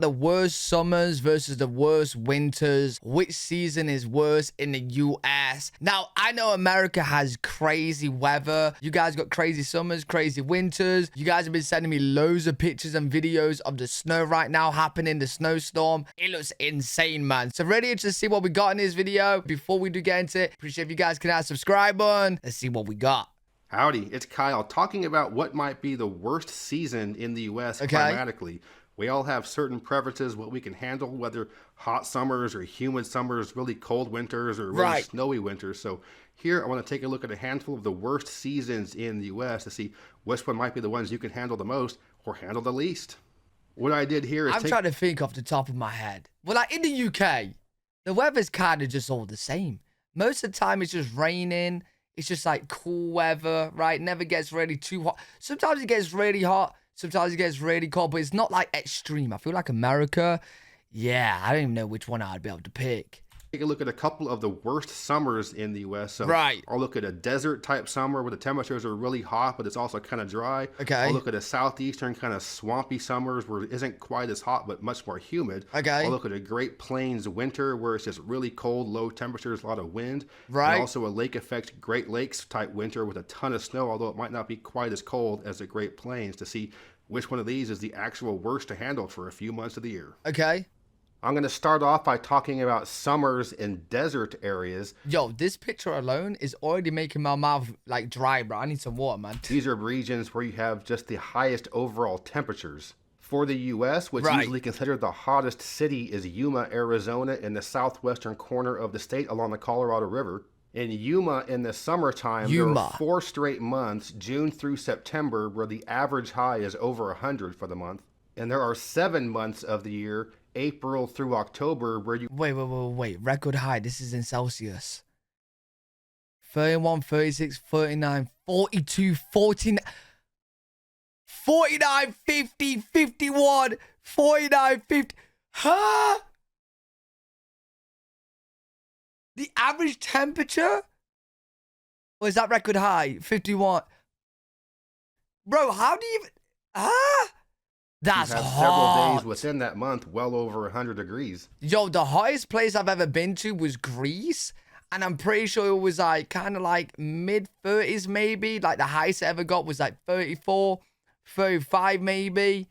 The worst summers versus the worst winters. Which season is worse in the US? Now, I know America has crazy weather. You guys got crazy summers, crazy winters. You guys have been sending me loads of pictures and videos of the snow right now happening, the snowstorm. It looks insane, man. So ready to see what we got in this video. Before we do get into it, appreciate if you guys can hit that subscribe button. Let's see what we got. Howdy, it's Kyle talking about what might be the worst season in the US climatically. We all have certain preferences, what we can handle, whether hot summers or humid summers, really cold winters or really snowy winters. So here I want to take a look at a handful of the worst seasons in the US to see which one might be the ones you can handle the most or handle the least. What I did here is I'm trying to think off the top of my head. Well, like in the UK, the weather's kind of just all the same. Most of the time it's just raining. It's just like cool weather, right? Never gets really too hot. Sometimes it gets really hot. Sometimes it gets really cold, but it's not like extreme. I feel like America, yeah, I don't even know which one I'd be able to pick. Take a look at a couple of the worst summers in the US. So I'll look at a desert type summer where the temperatures are really hot, but it's also kind of dry. I'll look at a southeastern kind of swampy summers where it isn't quite as hot, but much more humid. I'll look at a Great Plains winter where it's just really cold, low temperatures, a lot of wind. And also a lake effect Great Lakes type winter with a ton of snow, although it might not be quite as cold as the Great Plains, to see which one of these is the actual worst to handle for a few months of the year. I'm going to start off by talking about summers in desert areas. Yo, this picture alone is already making my mouth like dry, bro. I need some water, man. These are regions where you have just the highest overall temperatures. For the U.S., what's usually considered the hottest city is Yuma, Arizona, in the southwestern corner of the state along the Colorado River. In Yuma, in the summertime, there are 4 straight months, June through September, where the average high is over 100 for the month. And there are 7 months of the year, April through October, where you... Wait. Record high. This is in Celsius. 31, 36, 39, 42, 49... 49, 50, 51, 49, 50... Huh? The average temperature? Or is that record high? 51. Bro, how do you even... Huh? That's hot. Several days within that month, well over 100 degrees. Yo, the hottest place I've ever been to was Greece. And I'm pretty sure it was like kind of like mid-30s maybe. Like the highest I ever got was like 34, 35 maybe.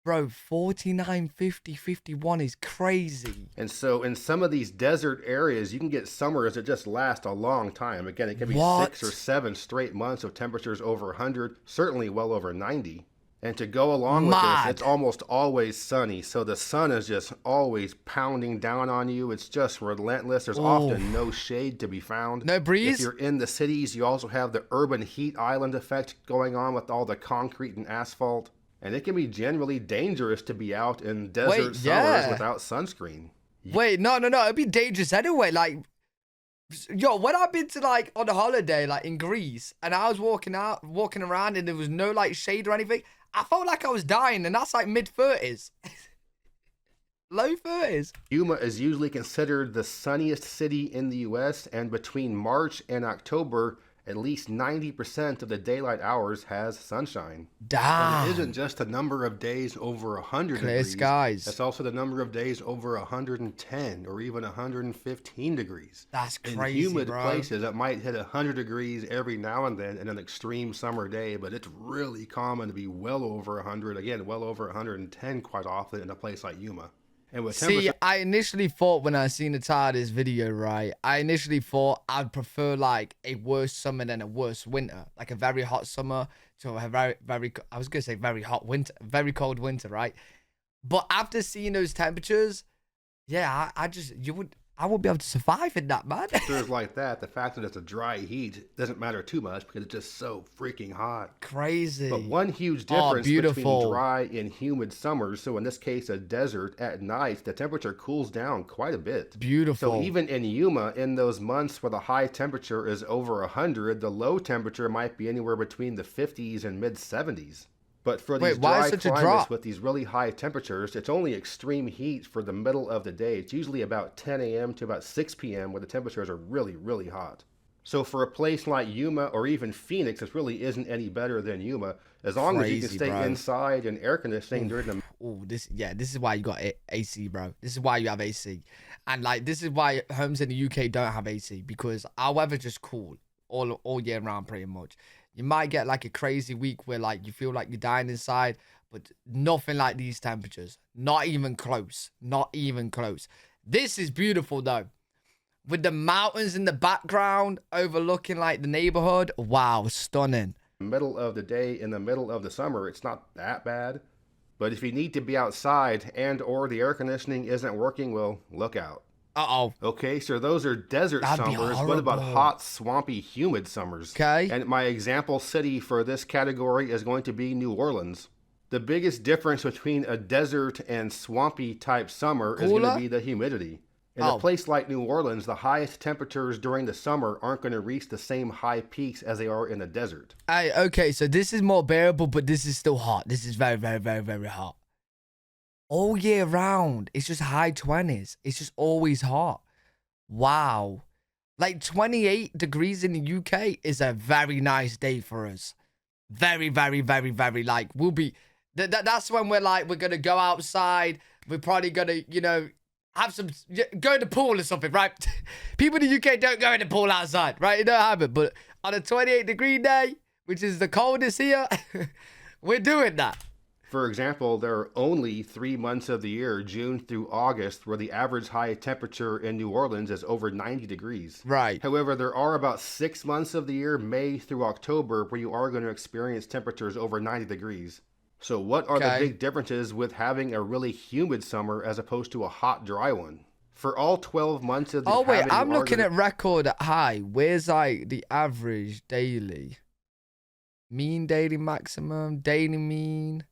Bro, 49, 50, 51 is crazy. And so in some of these desert areas, you can get summers that just last a long time. Again, it can be 6 or 7 straight months of temperatures over 100, certainly well over 90. And to go along with this, it's almost always sunny. So the sun is just always pounding down on you. It's just relentless. There's often no shade to be found. No breeze? If you're in the cities, you also have the urban heat island effect going on with all the concrete and asphalt. And it can be generally dangerous to be out in desert summers without sunscreen. Wait, no. It'd be dangerous anyway. Like, yo, when I've been to like on a holiday, like in Greece, and I was walking around and there was no like shade or anything, I felt like I was dying, and that's like mid-30s. Low 30s. Yuma is usually considered the sunniest city in the U.S., and between March and October, at least 90% of the daylight hours has sunshine. Damn. And it isn't just the number of days over 100 Clear degrees. skies. It's also the number of days over 110 or even 115 degrees. That's crazy, in humid places, it might hit 100 degrees every now and then in an extreme summer day, but it's really common to be well over 100, again, well over 110 quite often in a place like Yuma. And with See, I initially thought when I seen the title of this video, right, I initially thought I'd prefer like a worse summer than a worse winter. Like a very hot summer to a very, I was going to say very hot winter, very cold winter, right? But after seeing those temperatures, yeah, I would be able to survive in that, man. Temperatures like that, the fact that it's a dry heat doesn't matter too much because it's just so freaking hot. Crazy. But one huge difference between dry and humid summers, so in this case a desert, at night the temperature cools down quite a bit. Beautiful. So even in Yuma, in those months where the high temperature is over 100, the low temperature might be anywhere between the 50s and mid 70s. But for these dry climates with these really high temperatures, it's only extreme heat for the middle of the day. It's usually about 10 a.m. to about 6 p.m. where the temperatures are really, really hot. So for a place like Yuma or even Phoenix, it really isn't any better than Yuma. As long as you can stay inside and air conditioning during the this is why you got AC, bro. This is why you have AC. And like, this is why homes in the UK don't have AC, because our weather's just cool all year round pretty much. You might get like a crazy week where like you feel like you're dying inside, but nothing like these temperatures. Not even close. Not even close. This is beautiful though. With the mountains in the background overlooking like the neighborhood. Wow, stunning. Middle of the day in the middle of the summer, it's not that bad. But if you need to be outside and or the air conditioning isn't working, well, look out. Uh-oh. Okay, so those are desert summers. What about hot, swampy, humid summers? Okay. And my example city for this category is going to be New Orleans. The biggest difference between a desert and swampy type summer is going to be the humidity. In a place like New Orleans, the highest temperatures during the summer aren't going to reach the same high peaks as they are in the desert. Okay, so this is more bearable, but this is still hot. This is very, very, very, very hot. All year round, it's just high 20s. It's just always hot. Wow. Like 28 degrees in the UK is a very nice day for us. Very, very, very, very, like, we'll be... That's when we're like, we're going to go outside. We're probably going to, you know, have some... Go in the pool or something, right? People in the UK don't go in the pool outside, right? You don't have it. But on a 28-degree day, which is the coldest here, we're doing that. For example, there are only 3 months of the year, June through August, where the average high temperature in New Orleans is over 90 degrees. Right. However, there are about 6 months of the year, May through October, where you are going to experience temperatures over 90 degrees. So what are the big differences with having a really humid summer as opposed to a hot, dry one? For all 12 months of the year... Oh, wait, I'm looking at record high. Where's like the average daily? Mean daily maximum, daily mean...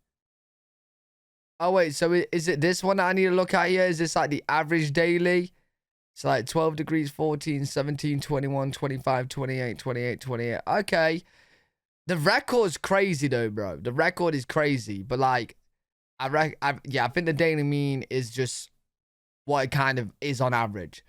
Oh, wait, so is it this one that I need to look at here? Is this like the average daily? It's like 12 degrees, 14, 17, 21, 25, 28, 28, 28. Okay. The record's crazy though, bro. The record is crazy. But like, I think the daily mean is just what it kind of is on average.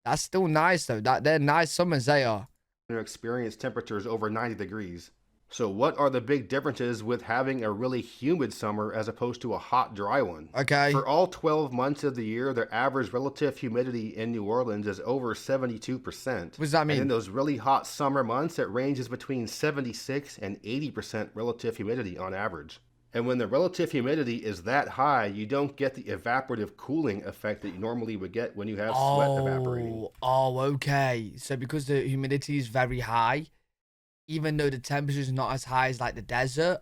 That's still nice though. They're nice summers, they are. Experience temperatures over 90 degrees. So what are the big differences with having a really humid summer as opposed to a hot, dry one? Okay. For all 12 months of the year, the average relative humidity in New Orleans is over 72%. What does that mean? And in those really hot summer months, it ranges between 76 and 80% relative humidity on average. And when the relative humidity is that high, you don't get the evaporative cooling effect that you normally would get when you have sweat evaporating. Oh, okay. So because the humidity is very high, even though the temperature is not as high as like the desert,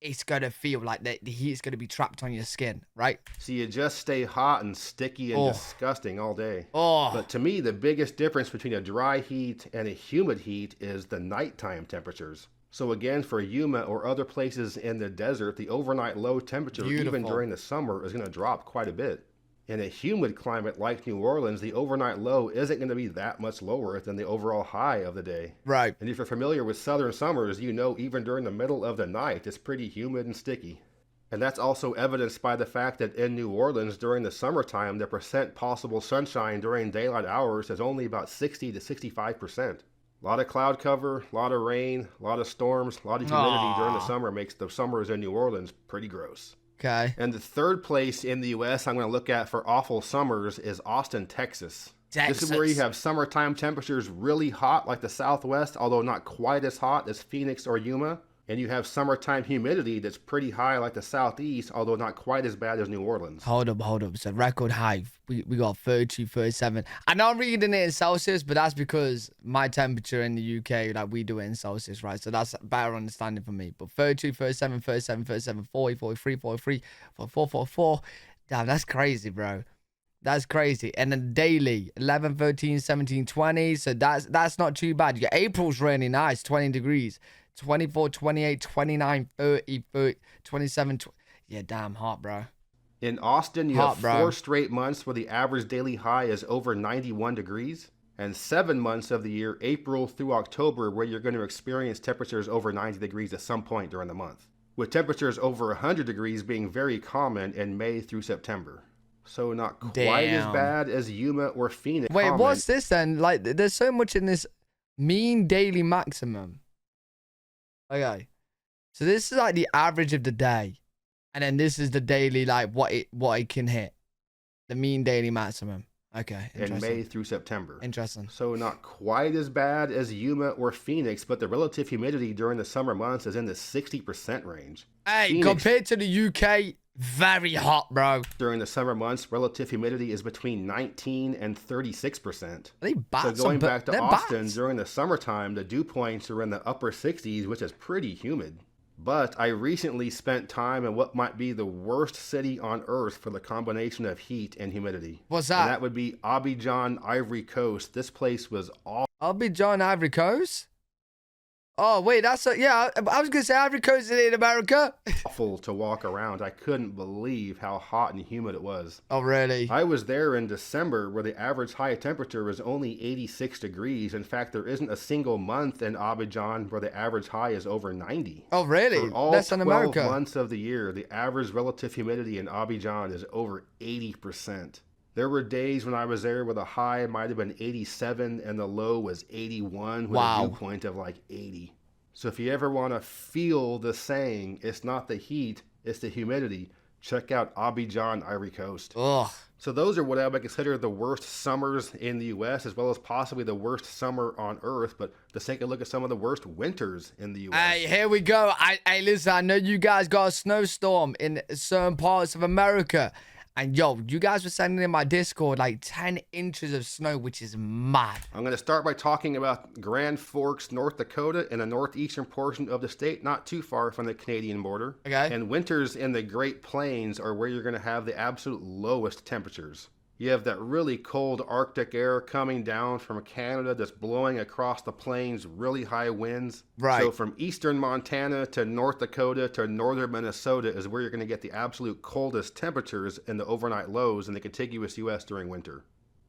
it's going to feel like the heat is going to be trapped on your skin, right? So you just stay hot and sticky and disgusting all day. Oh. But to me, the biggest difference between a dry heat and a humid heat is the nighttime temperatures. So again, for Yuma or other places in the desert, the overnight low temperature, even during the summer, is going to drop quite a bit. In a humid climate like New Orleans, the overnight low isn't going to be that much lower than the overall high of the day. Right. And if you're familiar with southern summers, you know even during the middle of the night, it's pretty humid and sticky. And that's also evidenced by the fact that in New Orleans during the summertime, the percent possible sunshine during daylight hours is only about 60 to 65%. A lot of cloud cover, a lot of rain, a lot of storms, a lot of humidity during the summer makes the summers in New Orleans pretty gross. Okay. And the third place in the U.S. I'm going to look at for awful summers is Austin, Texas. This is where you have summertime temperatures really hot like the Southwest, although not quite as hot as Phoenix or Yuma. And you have summertime humidity that's pretty high like the Southeast, although not quite as bad as New Orleans. Hold up. So record high. We got 32, 37. I know I'm reading it in Celsius, but that's because my temperature in the UK, like we do it in Celsius, right? So that's better understanding for me. But 32, 37, 37, 37, 40, 43, 43, 44, 44. Damn, that's crazy, bro. That's crazy. And then daily, 11, 13, 17, 20. So that's not too bad. Your April's really nice, 20 degrees. 24, 28, 29, 30, 30, 27, yeah, damn hot, bro. In Austin, you have 4 straight months where the average daily high is over 91 degrees, and 7 months of the year, April through October, where you're going to experience temperatures over 90 degrees at some point during the month, with temperatures over 100 degrees being very common in May through September. So not quite as bad as Yuma or Phoenix. Wait, what's this then? Like, there's so much in this mean daily maximum. Okay, so this is like the average of the day, And then this is the daily, like what it can hit. The mean daily maximum. Okay, in May through September. Interesting. So not quite as bad as Yuma or Phoenix, but the relative humidity during the summer months is in the 60% range. Hey, Phoenix, compared to the UK, very hot, bro. During the summer months, relative humidity is between 19 and 36%. They bats. So going back to Austin, during the summertime, the dew points are in the upper 60s, which is pretty humid. But I recently spent time in what might be the worst city on earth for the combination of heat and humidity. What's that? And that would be Abidjan, Ivory Coast. This place was awful. Abidjan, Ivory Coast? Oh, wait, that's yeah, I was going to say Ivory Coast is in America. Awful to walk around. I couldn't believe how hot and humid it was. Oh, really? I was there in December where the average high temperature was only 86 degrees. In fact, there isn't a single month in Abidjan where the average high is over 90. Oh, really? For all Less than 12 America. months of the year, the average relative humidity in Abidjan is over 80%. There were days when I was there where the high might have been 87 and the low was 81 with a dew point of like 80. So if you ever want to feel the saying, it's not the heat, it's the humidity, check out Abidjan, Ivory Coast. Ugh. So those are what I would consider the worst summers in the U.S. as well as possibly the worst summer on Earth. But let's take a look at some of the worst winters in the U.S. Hey, here we go. Hey, listen, I know you guys got a snowstorm in certain parts of America. And yo, you guys were sending in my Discord like 10 inches of snow, which is mad. I'm going to start by talking about Grand Forks, North Dakota, in the northeastern portion of the state, not too far from the Canadian border. Okay. And winters in the Great Plains are where you're going to have the absolute lowest temperatures. You have that really cold Arctic air coming down from Canada that's blowing across the plains, really high winds. Right. So from eastern Montana to North Dakota to northern Minnesota is where you're going to get the absolute coldest temperatures in the overnight lows in the contiguous U.S. during winter.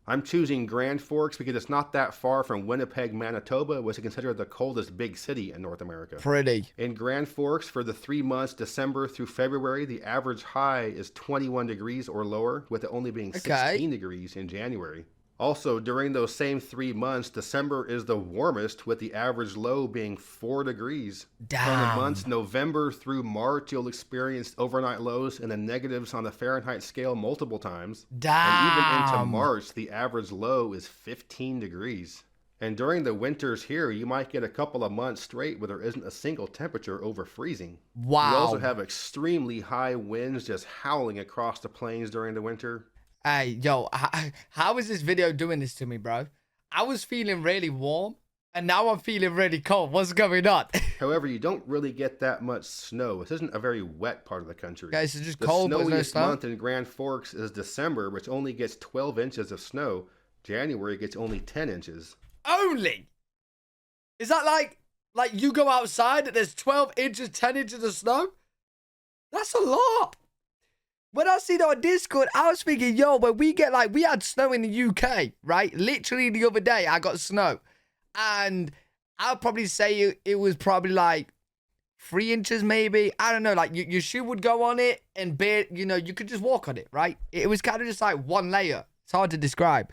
I'm choosing Grand Forks because it's not that far from Winnipeg, Manitoba, which is considered the coldest big city in North America. Pretty. In Grand Forks, for the 3 months, December through February, the average high is 21 degrees or lower, with it only being 16 degrees in January. Also, during those same 3 months, December is the warmest, with the average low being 4 degrees. Damn. From the months November through March, you'll experience overnight lows in the negatives on the Fahrenheit scale multiple times. Damn. And even into March, the average low is 15 degrees. And during the winters here, you might get a couple of months straight where there isn't a single temperature over freezing. Wow. You also have extremely high winds just howling across the plains during the winter. Hey, yo, how is this video doing this to me, bro? I was feeling really warm, and now I'm feeling really cold. What's going on? However, you don't really get that much snow. This isn't a very wet part of the country. Guys, it's just cold, but there's no snow. The snowiest month in Grand Forks is December, which only gets 12 inches of snow. January gets only 10 inches. Only? Is that like you go outside and there's 12 inches, 10 inches of snow? That's a lot. When I see that on Discord, I was thinking, yo, when we get we had snow in the UK, right? Literally the other day, I got snow. And I'll probably say it was probably like 3 inches maybe. I don't know, your shoe would go on it and you could just walk on it, right? It was kind of just like one layer. It's hard to describe.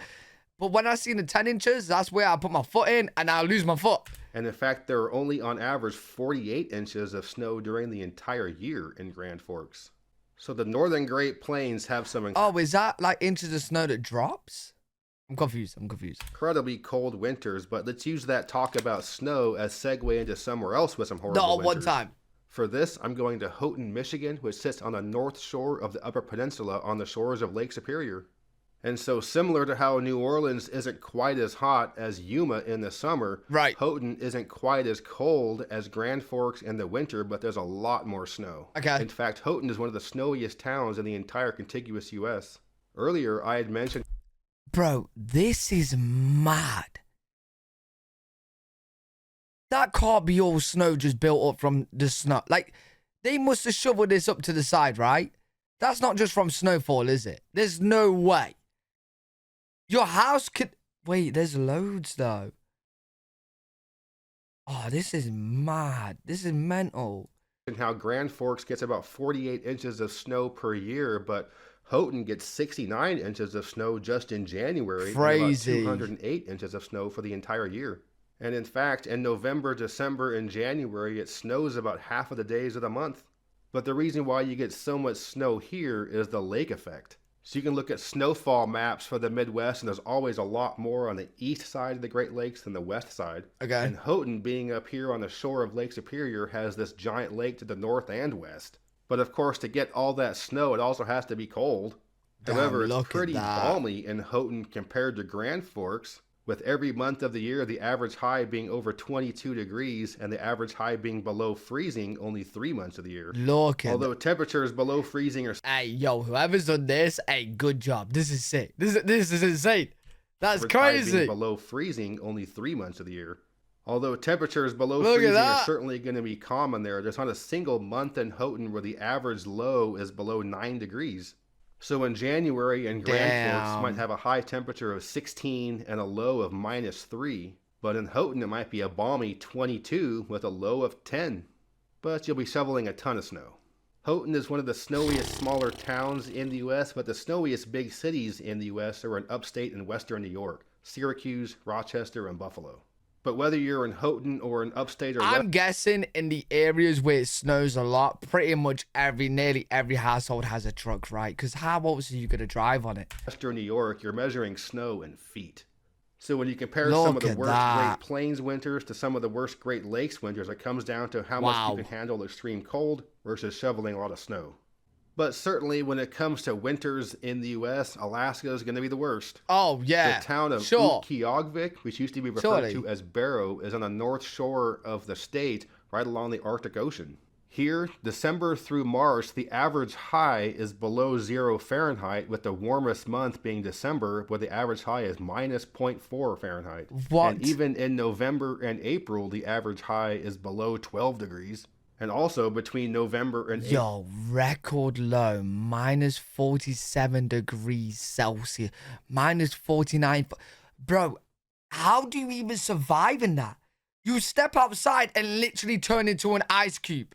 But when I see the 10 inches, that's where I put my foot in and I'll lose my foot. And in fact, there are only on average 48 inches of snow during the entire year in Grand Forks. So the northern Great Plains have some... Oh, is that like inches of snow that drops? I'm confused. Incredibly cold winters, but let's use that talk about snow as segue into somewhere else with some horrible winters. One time. For this, I'm going to Houghton, Michigan, which sits on the north shore of the Upper Peninsula on the shores of Lake Superior. And so similar to how New Orleans isn't quite as hot as Yuma in the summer, right? Houghton isn't quite as cold as Grand Forks in the winter, but there's a lot more snow. Okay. In fact, Houghton is one of the snowiest towns in the entire contiguous U.S. Earlier, I had mentioned... Bro, this is mad. That can't be all snow just built up from the snow. They must have shoveled this up to the side, right? That's not just from snowfall, is it? There's no way. Your house could... Wait, there's loads, though. Oh, this is mad. This is mental. And how Grand Forks gets about 48 inches of snow per year, but Houghton gets 69 inches of snow just in January. Crazy. And about 208 inches of snow for the entire year. And in fact, in November, December, and January, it snows about half of the days of the month. But the reason why you get so much snow here is the lake effect. So you can look at snowfall maps for the Midwest, and there's always a lot more on the east side of the Great Lakes than the west side. Okay. And Houghton, being up here on the shore of Lake Superior, has this giant lake to the north and west. But of course, to get all that snow, it also has to be cold. However, it's pretty balmy in Houghton compared to Grand Forks, with every month of the year the average high being over 22 degrees and the average high being below freezing only 3 months of the year. Although temperatures below freezing are... Hey, yo, whoever's done this, hey, good job. This is sick. This is insane. That's crazy. Being below freezing only 3 months of the year. Although temperatures below freezing are certainly going to be common there, there's not a single month in Houghton where the average low is below 9 degrees. So in January in Grand Forks might have a high temperature of 16 and a low of -3. But in Houghton it might be a balmy 22 with a low of 10. But you'll be shoveling a ton of snow. Houghton is one of the snowiest smaller towns in the U.S., but the snowiest big cities in the U.S. are in upstate and western New York, Syracuse, Rochester, and Buffalo. But whether you're in Houghton or in upstate or... I'm guessing in the areas where it snows a lot, pretty much nearly every household has a truck, right? Because how else are you going to drive on it? Western New York, you're measuring snow in feet. So when you compare some of the worst Great Plains winters to some of the worst Great Lakes winters, it comes down to how much you can handle extreme cold versus shoveling a lot of snow. But certainly when it comes to winters in the U.S., Alaska is going to be the worst. Oh, yeah. The town of Utqiagvik, which used to be referred to as Barrow, is on the north shore of the state, right along the Arctic Ocean. Here, December through March, the average high is below 0 Fahrenheit, with the warmest month being December, where the average high is -0.4 Fahrenheit. What? And even in November and April, the average high is below 12 degrees. And also between November and April. Yo, record low, -47 degrees Celsius, -49. Bro, how do you even survive in that? You step outside and literally turn into an ice cube.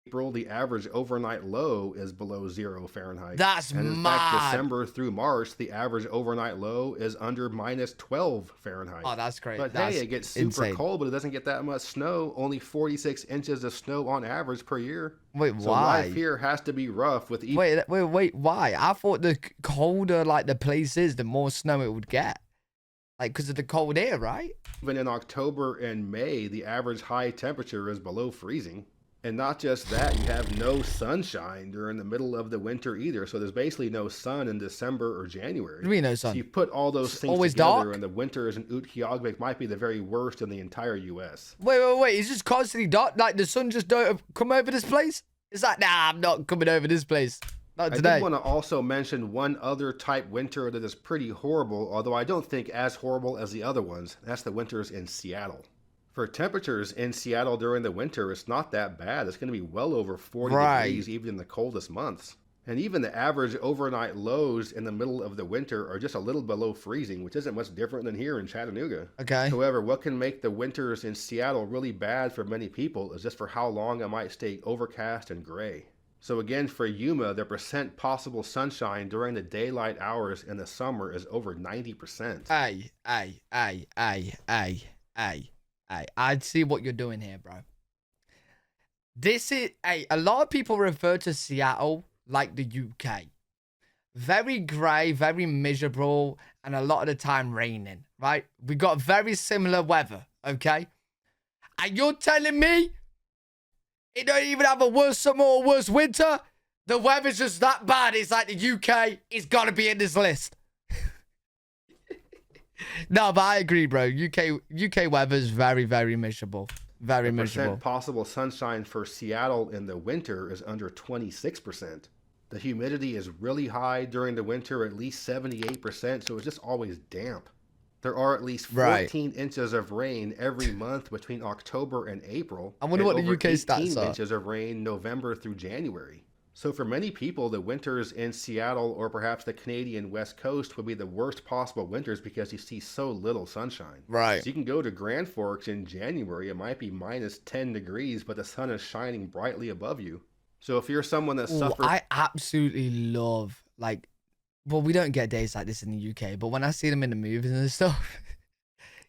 April, the average overnight low is below 0 Fahrenheit. That's and in mad. fact, December through March, the average overnight low is under -12 Fahrenheit. Oh, that's great. But hey, it gets super cold, but it doesn't get that much snow. Only 46 inches of snow on average per year. Wait, so why? Life here has to be rough with... Wait, why? I thought the colder like the place is, the more snow it would get. Like, because of the cold air, right? Even in October and May, the average high temperature is below freezing. And not just that, you have no sunshine during the middle of the winter either. So there's basically no sun in December or January. What do you mean no sun? So you put all those things together, and the winters in Utqiagvik might be the very worst in the entire U.S. Wait. It's just constantly dark? Like the sun just don't come over this place? It's like, nah, I'm not coming over this place. Not today. I did want to also mention one other type winter that is pretty horrible, although I don't think as horrible as the other ones. That's the winters in Seattle. For temperatures in Seattle during the winter, it's not that bad. It's going to be well over 40 degrees even in the coldest months. And even the average overnight lows in the middle of the winter are just a little below freezing, which isn't much different than here in Chattanooga. Okay. However, what can make the winters in Seattle really bad for many people is just for how long it might stay overcast and gray. So again, for Yuma, the percent possible sunshine during the daylight hours in the summer is over 90%. I see what you're doing here, bro. This is, a lot of people refer to Seattle like the UK. Very grey, very miserable, and a lot of the time raining, right? We got very similar weather, okay? And you're telling me it don't even have a worse summer or worse winter? The weather's just that bad. It's like the UK. It's got to be in this list. No, but I agree, bro. UK weather is very, very miserable. Very miserable. The possible sunshine for Seattle in the winter is under 26%. The humidity is really high during the winter, at least 78%, so it's just always damp. There are at least 14 inches of rain every month between October and April. I wonder what the UK stats are. 18 inches of rain November through January. So for many people, the winters in Seattle or perhaps the Canadian West Coast would be the worst possible winters because you see so little sunshine. Right. So you can go to Grand Forks in January. It might be -10 degrees, but the sun is shining brightly above you. So if you're someone that suffers... I absolutely love, like, well, we don't get days like this in the UK, but when I see them in the movies and stuff,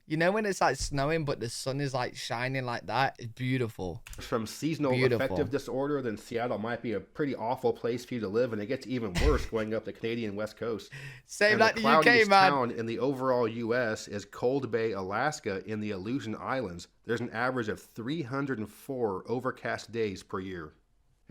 You know when it's like snowing, but the sun is like shining like that? It's beautiful. From seasonal affective disorder, then Seattle might be a pretty awful place for you to live, and it gets even worse going up the Canadian West Coast. Same like the UK, man. Town in the overall U.S. is Cold Bay, Alaska, in the Aleutian Islands. There's an average of 304 overcast days per year.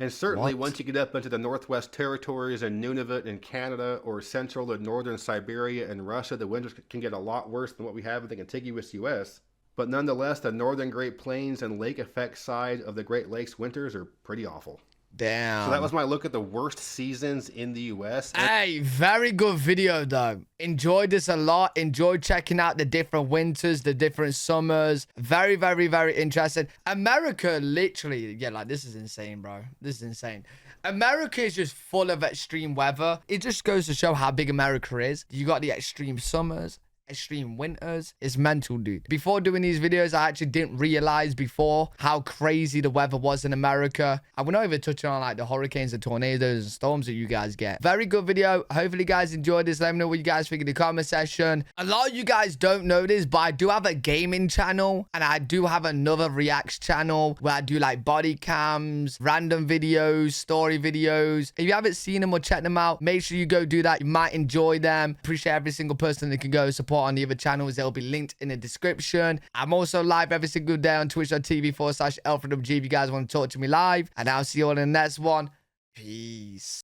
And certainly once you get up into the Northwest Territories and Nunavut in Canada, or central and northern Siberia and Russia, the winters can get a lot worse than what we have in the contiguous U.S. But nonetheless, the northern Great Plains and lake effect side of the Great Lakes winters are pretty awful. Damn. So that was my look at the worst seasons in the U.S. Hey, very good video, though. Enjoyed this a lot. Enjoyed checking out the different winters, the different summers. Very, very, very interesting. America, literally, yeah, like, this is insane, bro. This is insane. America is just full of extreme weather. It just goes to show how big America is. You got the extreme summers, extreme winters. It's mental, dude. Before doing these videos, I actually didn't realize before how crazy the weather was in America. And we're not even touching on like the hurricanes and tornadoes and storms that you guys get. Very good video. Hopefully you guys enjoyed this. Let me know what you guys think in the comment section. A lot of you guys don't know this, but I do have a gaming channel, and I do have another reacts channel where I do like body cams, random videos, story videos. If you haven't seen them or checked them out, make sure you go do that. You might enjoy them. Appreciate every single person that can go support on the other channels. They'll be linked in the description. I'm also live every single day on twitch.tv/Alfred If you guys want to talk to me live. And I'll see you all in the next one. Peace.